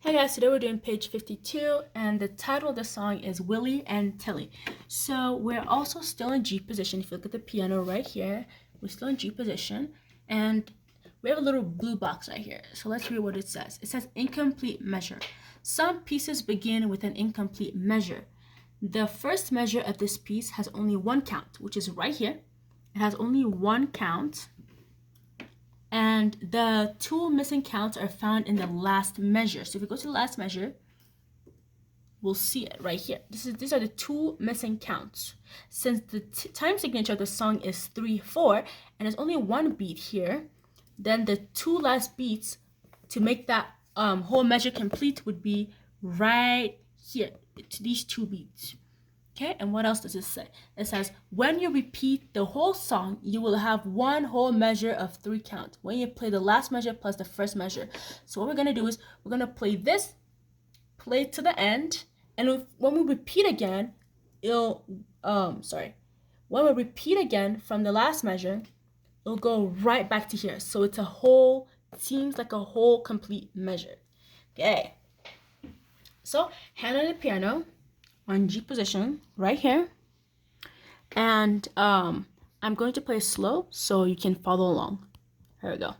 Hey guys, today we're doing page 52 and the title of the song is Willie and Tillie. So we're also still in G position. If you look at the piano right here, we're still in G position and we have a little blue box right here. So let's read what it says. It says incomplete measure. Some pieces begin with an incomplete measure. The first measure of this piece has only one count, which is right here. It has only one count. And the two missing counts are found in the last measure. So if we go to the last measure, we'll see it right here. These are the two missing counts. Since the time signature of the song is 3/4, and there's only one beat here, then the two last beats to make that whole measure complete would be right here, to these two beats. Okay, and what else does it say? It says, when you repeat the whole song, you will have one whole measure of 3 counts. When you play the last measure plus the first measure. So what we're going to do is, we're going to play this, play to the end, and when we repeat again, when we repeat again from the last measure, it'll go right back to here. So it's seems like a whole complete measure. Okay. So, hand on the piano, on G position right here, and I'm going to play slow so you can follow along. Here we go.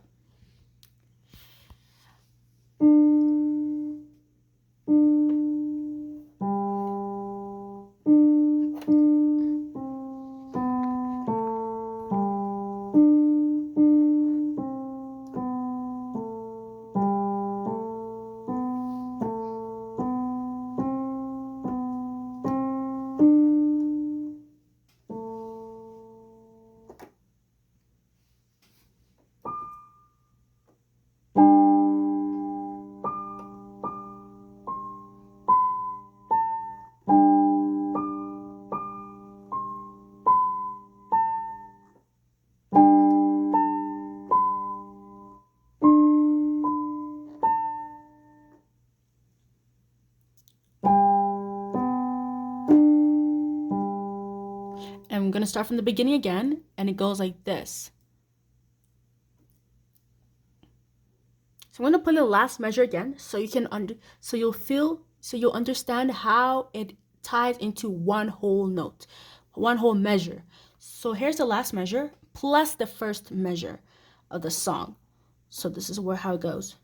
I'm going to start from the beginning again, and it goes like this. So I'm going to play the last measure again so you can you'll understand how it ties into one whole note, one whole measure. So here's the last measure plus the first measure of the song. So this is how it goes.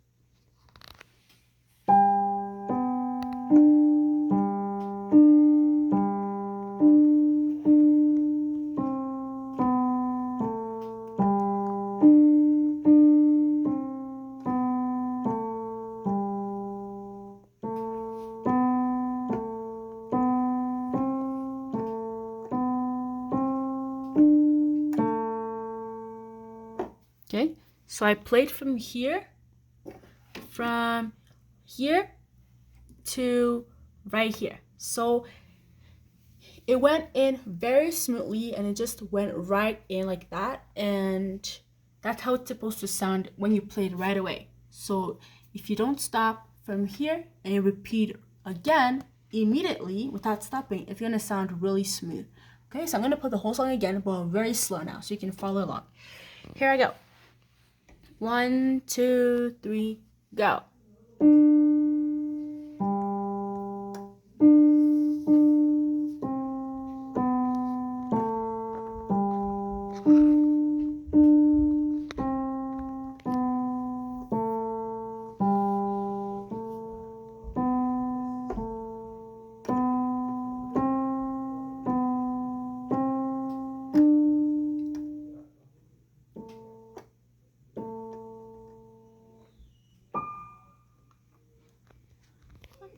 Okay, so I played from here to right here. So it went in very smoothly and it just went right in like that, and that's how it's supposed to sound when you play it right away. So if you don't stop from here and you repeat again immediately without stopping, it's gonna sound really smooth. Okay, so I'm gonna play the whole song again, but very slow now so you can follow along. Here I go. 1, 2, 3, go.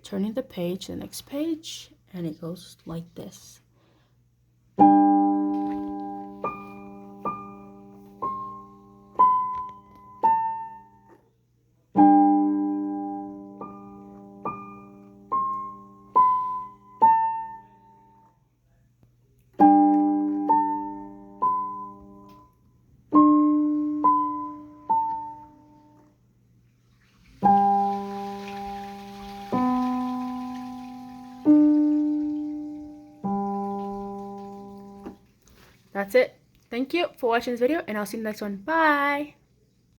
Turning the page to the next page, and it goes like this. That's it. Thank you for watching this video, and I'll see you in the next one. Bye!